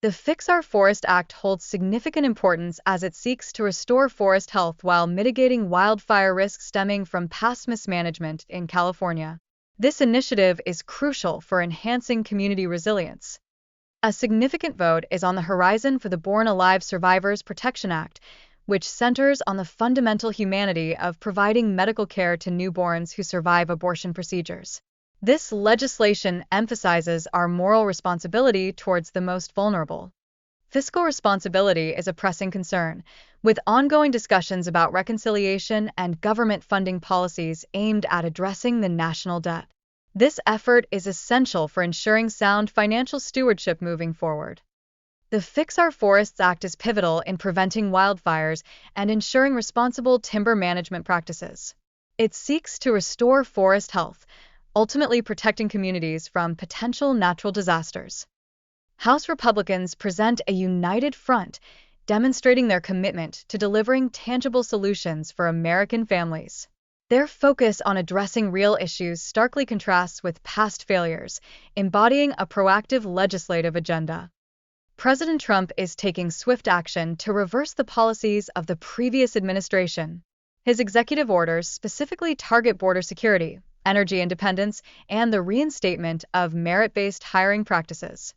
The Fix Our Forest Act holds significant importance as it seeks to restore forest health while mitigating wildfire risks stemming from past mismanagement in California. This initiative is crucial for enhancing community resilience. A significant vote is on the horizon for the Born Alive Survivors Protection Act, which centers on the fundamental humanity of providing medical care to newborns who survive abortion procedures. This legislation emphasizes our moral responsibility towards the most vulnerable. Fiscal responsibility is a pressing concern, with ongoing discussions about reconciliation and government funding policies aimed at addressing the national debt. This effort is essential for ensuring sound financial stewardship moving forward. The Fix Our Forests Act is pivotal in preventing wildfires and ensuring responsible timber management practices. It seeks to restore forest health, ultimately protecting communities from potential natural disasters. House Republicans present a united front, demonstrating their commitment to delivering tangible solutions for American families. Their focus on addressing real issues starkly contrasts with past failures, embodying a proactive legislative agenda. President Trump is taking swift action to reverse the policies of the previous administration. His executive orders specifically target border security, energy independence, and the reinstatement of merit-based hiring practices.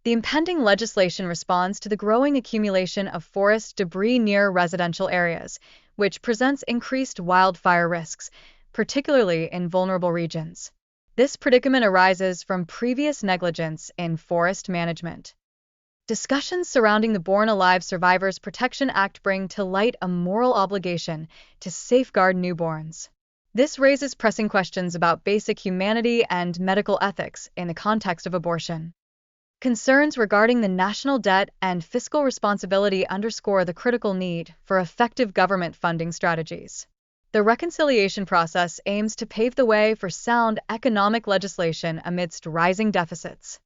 The impending legislation responds to the growing accumulation of forest debris near residential areas, which presents increased wildfire risks, particularly in vulnerable regions. This predicament arises from previous negligence in forest management. Discussions surrounding the Born Alive Survivors Protection Act bring to light a moral obligation to safeguard newborns. This raises pressing questions about basic humanity and medical ethics in the context of abortion. Concerns regarding the national debt and fiscal responsibility underscore the critical need for effective government funding strategies. The reconciliation process aims to pave the way for sound economic legislation amidst rising deficits.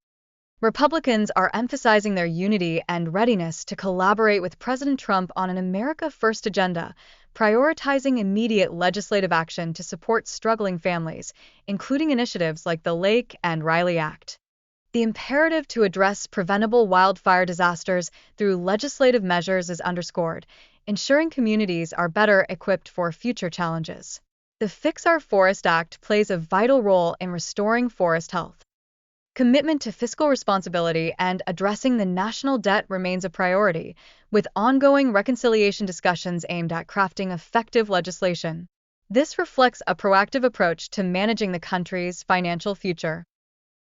Republicans are emphasizing their unity and readiness to collaborate with President Trump on an America First agenda, prioritizing immediate legislative action to support struggling families, including initiatives like the Lake and Riley Act. The imperative to address preventable wildfire disasters through legislative measures is underscored, ensuring communities are better equipped for future challenges. The Fix Our Forest Act plays a vital role in restoring forest health. Commitment to fiscal responsibility and addressing the national debt remains a priority, with ongoing reconciliation discussions aimed at crafting effective legislation. This reflects a proactive approach to managing the country's financial future.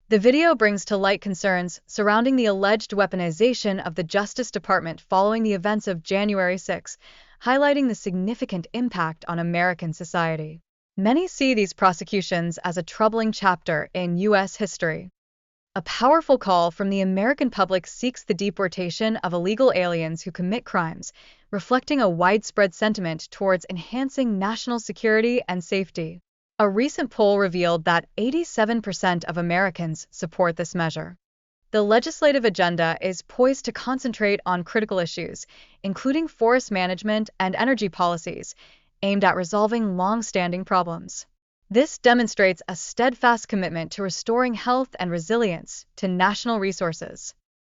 The video brings to light concerns surrounding the alleged weaponization of the Justice Department following the events of January 6, highlighting the significant impact on American society. Many see these prosecutions as a troubling chapter in U.S. history. A powerful call from the American public seeks the deportation of illegal aliens who commit crimes, reflecting a widespread sentiment towards enhancing national security and safety. A recent poll revealed that 87% of Americans support this measure. The legislative agenda is poised to concentrate on critical issues, including forest management and energy policies, aimed at resolving long-standing problems. This demonstrates a steadfast commitment to restoring health and resilience to national resources.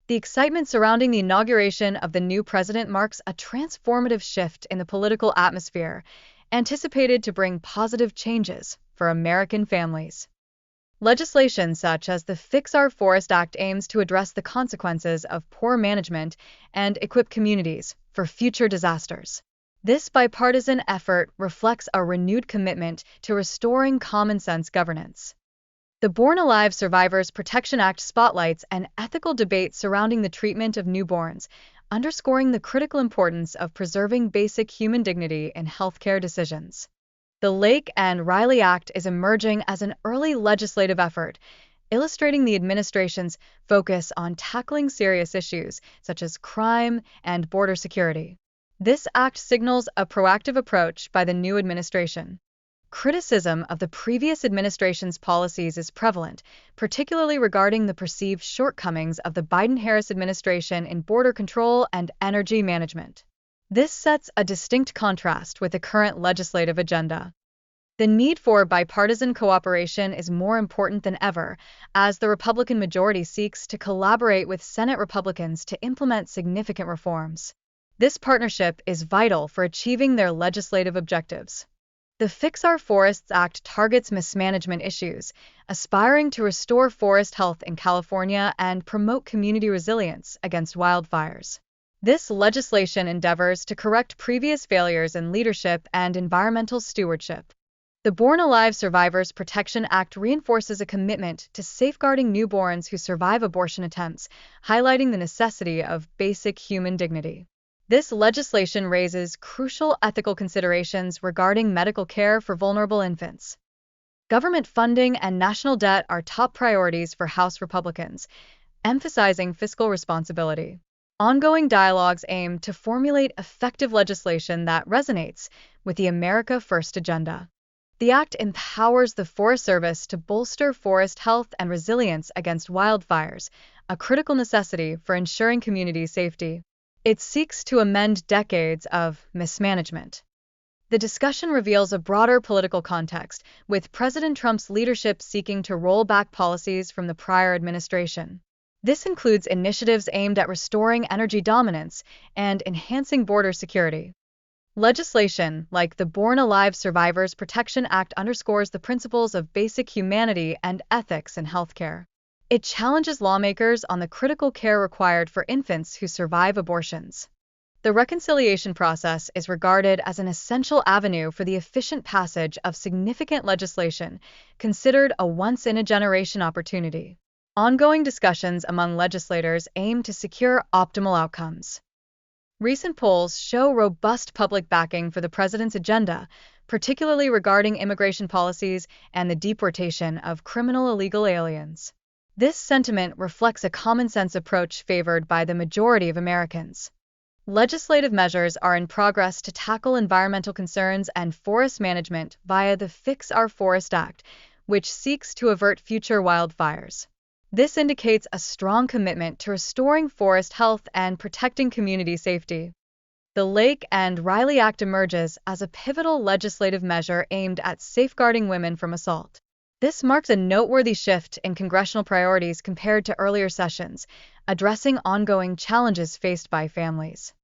The excitement surrounding the inauguration of the new president marks a transformative shift in the political atmosphere, anticipated to bring positive changes for American families. Legislation such as the Fix Our Forest Act aims to address the consequences of poor management and equip communities for future disasters. This bipartisan effort reflects a renewed commitment to restoring common-sense governance. The Born Alive Survivors Protection Act spotlights an ethical debate surrounding the treatment of newborns, underscoring the critical importance of preserving basic human dignity in healthcare decisions. The Lake and Riley Act is emerging as an early legislative effort, illustrating the administration's focus on tackling serious issues such as crime and border security. This act signals a proactive approach by the new administration. Criticism of the previous administration's policies is prevalent, particularly regarding the perceived shortcomings of the Biden-Harris administration in border control and energy management. This sets a distinct contrast with the current legislative agenda. The need for bipartisan cooperation is more important than ever, as the Republican majority seeks to collaborate with Senate Republicans to implement significant reforms. This partnership is vital for achieving their legislative objectives. The Fix Our Forests Act targets mismanagement issues, aspiring to restore forest health in California and promote community resilience against wildfires. This legislation endeavors to correct previous failures in leadership and environmental stewardship. The Born Alive Survivors Protection Act reinforces a commitment to safeguarding newborns who survive abortion attempts, highlighting the necessity of basic human dignity. This legislation raises crucial ethical considerations regarding medical care for vulnerable infants. Government funding and national debt are top priorities for House Republicans, emphasizing fiscal responsibility. Ongoing dialogues aim to formulate effective legislation that resonates with the America First agenda. The act empowers the Forest Service to bolster forest health and resilience against wildfires, a critical necessity for ensuring community safety. It seeks to amend decades of mismanagement. The discussion reveals a broader political context, with President Trump's leadership seeking to roll back policies from the prior administration. This includes initiatives aimed at restoring energy dominance and enhancing border security. Legislation like the Born Alive Survivors Protection Act underscores the principles of basic humanity and ethics in healthcare. It challenges lawmakers on the critical care required for infants who survive abortions. The reconciliation process is regarded as an essential avenue for the efficient passage of significant legislation, considered a once-in-a-generation opportunity. Ongoing discussions among legislators aim to secure optimal outcomes. Recent polls show robust public backing for the president's agenda, particularly regarding immigration policies and the deportation of criminal illegal aliens. This sentiment reflects a common-sense approach favored by the majority of Americans. Legislative measures are in progress to tackle environmental concerns and forest management via the Fix Our Forest Act, which seeks to avert future wildfires. This indicates a strong commitment to restoring forest health and protecting community safety. The Lake and Riley Act emerges as a pivotal legislative measure aimed at safeguarding women from assault. This marks a noteworthy shift in congressional priorities compared to earlier sessions, addressing ongoing challenges faced by families.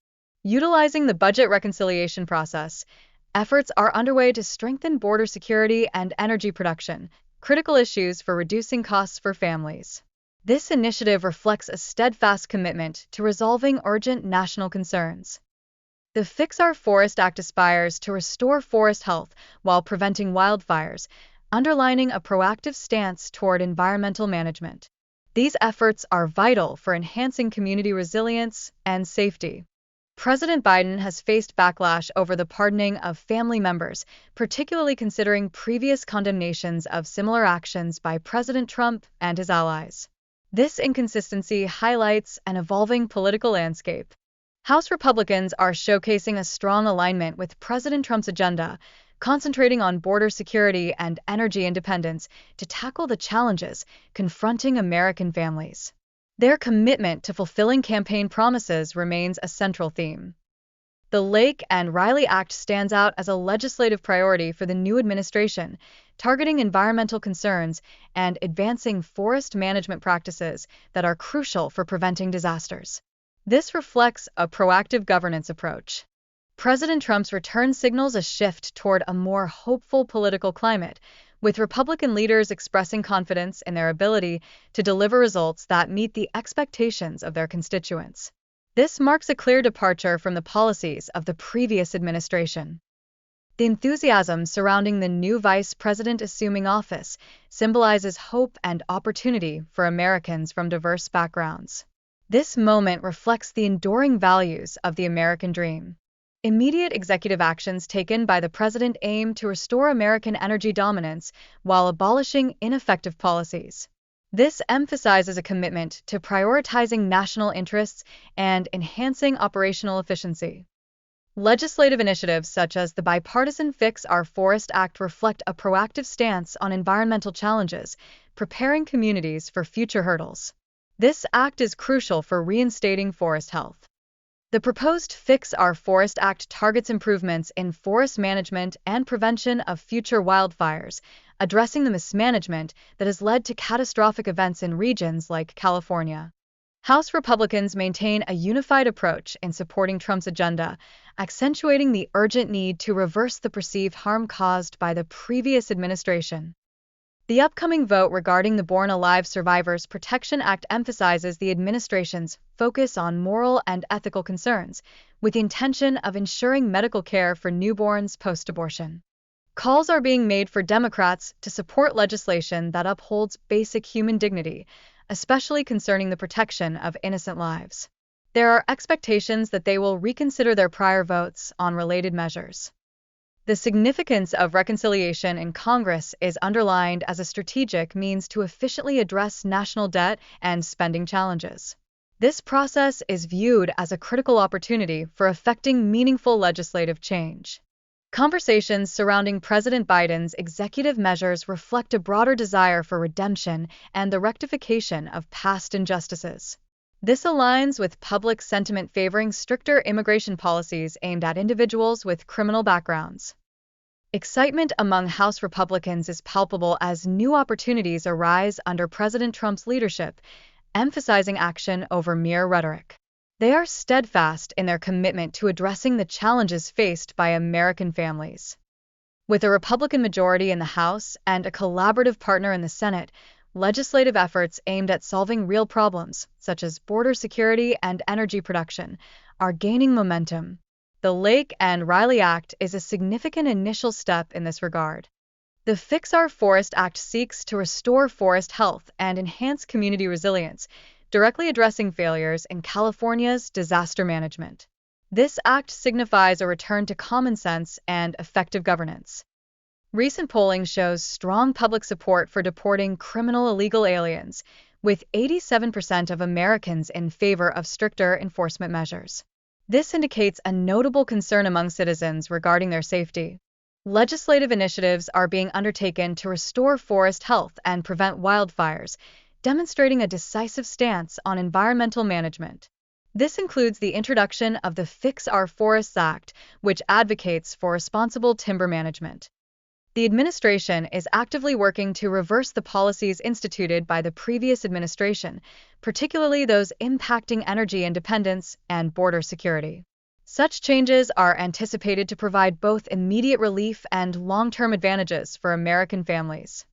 Utilizing the budget reconciliation process, efforts are underway to strengthen border security and energy production, critical issues for reducing costs for families. This initiative reflects a steadfast commitment to resolving urgent national concerns. The Fix Our Forest Act aspires to restore forest health while preventing wildfires, underlining a proactive stance toward environmental management. These efforts are vital for enhancing community resilience and safety. President Biden has faced backlash over the pardoning of family members, particularly considering previous condemnations of similar actions by President Trump and his allies. This inconsistency highlights an evolving political landscape. House Republicans are showcasing a strong alignment with President Trump's agenda, concentrating on border security and energy independence to tackle the challenges confronting American families. Their commitment to fulfilling campaign promises remains a central theme. The Lake and Riley Act stands out as a legislative priority for the new administration, targeting environmental concerns and advancing forest management practices that are crucial for preventing disasters. This reflects a proactive governance approach. President Trump's return signals a shift toward a more hopeful political climate, with Republican leaders expressing confidence in their ability to deliver results that meet the expectations of their constituents. This marks a clear departure from the policies of the previous administration. The enthusiasm surrounding the new vice president assuming office symbolizes hope and opportunity for Americans from diverse backgrounds. This moment reflects the enduring values of the American dream. Immediate executive actions taken by the president aim to restore American energy dominance while abolishing ineffective policies. This emphasizes a commitment to prioritizing national interests and enhancing operational efficiency. Legislative initiatives such as the bipartisan Fix Our Forest Act reflect a proactive stance on environmental challenges, preparing communities for future hurdles. This act is crucial for reinstating forest health. The proposed Fix Our Forest Act targets improvements in forest management and prevention of future wildfires, addressing the mismanagement that has led to catastrophic events in regions like California. House Republicans maintain a unified approach in supporting Trump's agenda, accentuating the urgent need to reverse the perceived harm caused by the previous administration. The upcoming vote regarding the Born Alive Survivors Protection Act emphasizes the administration's focus on moral and ethical concerns, with the intention of ensuring medical care for newborns post-abortion. Calls are being made for Democrats to support legislation that upholds basic human dignity, especially concerning the protection of innocent lives. There are expectations that they will reconsider their prior votes on related measures. The significance of reconciliation in Congress is underlined as a strategic means to efficiently address national debt and spending challenges. This process is viewed as a critical opportunity for effecting meaningful legislative change. Conversations surrounding President Biden's executive measures reflect a broader desire for redemption and the rectification of past injustices. This aligns with public sentiment favoring stricter immigration policies aimed at individuals with criminal backgrounds. Excitement among House Republicans is palpable as new opportunities arise under President Trump's leadership, emphasizing action over mere rhetoric. They are steadfast in their commitment to addressing the challenges faced by American families. With a Republican majority in the House and a collaborative partner in the Senate, legislative efforts aimed at solving real problems, such as border security and energy production, are gaining momentum. The Lake and Riley Act is a significant initial step in this regard. The Fix Our Forest Act seeks to restore forest health and enhance community resilience, directly addressing failures in California's disaster management. This act signifies a return to common sense and effective governance. Recent polling shows strong public support for deporting criminal illegal aliens, with 87% of Americans in favor of stricter enforcement measures. This indicates a notable concern among citizens regarding their safety. Legislative initiatives are being undertaken to restore forest health and prevent wildfires, demonstrating a decisive stance on environmental management. This includes the introduction of the Fix Our Forests Act, which advocates for responsible timber management. The administration is actively working to reverse the policies instituted by the previous administration, particularly those impacting energy independence and border security. Such changes are anticipated to provide both immediate relief and long-term advantages for American families.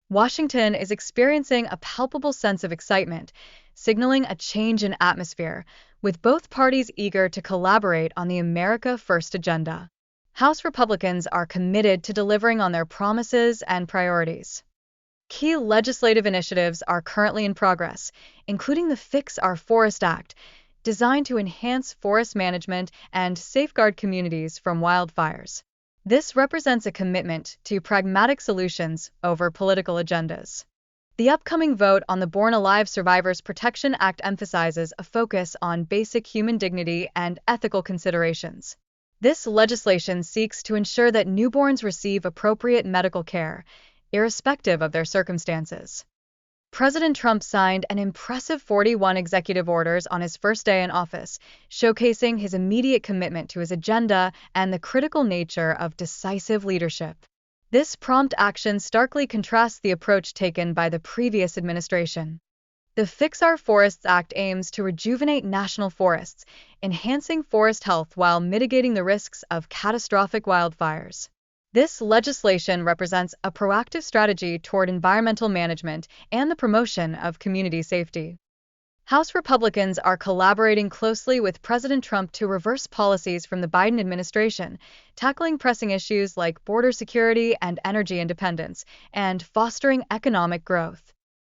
Washington is experiencing a palpable sense of excitement, signaling a change in atmosphere, with both parties eager to collaborate on the America First agenda. House Republicans are committed to delivering on their promises and priorities. Key legislative initiatives are currently in progress, including the Fix Our Forest Act, designed to enhance forest management and safeguard communities from wildfires. This represents a commitment to pragmatic solutions over political agendas. The upcoming vote on the Born Alive Survivors Protection Act emphasizes a focus on basic human dignity and ethical considerations. This legislation seeks to ensure that newborns receive appropriate medical care, irrespective of their circumstances. President Trump signed an impressive 41 executive orders on his first day in office, showcasing his immediate commitment to his agenda and the critical nature of decisive leadership. This prompt action starkly contrasts the approach taken by the previous administration. The Fix Our Forests Act aims to rejuvenate national forests, enhancing forest health while mitigating the risks of catastrophic wildfires. This legislation represents a proactive strategy toward environmental management and the promotion of community safety. House Republicans are collaborating closely with President Trump to reverse policies from the Biden administration, tackling pressing issues like border security and energy independence, and fostering economic growth.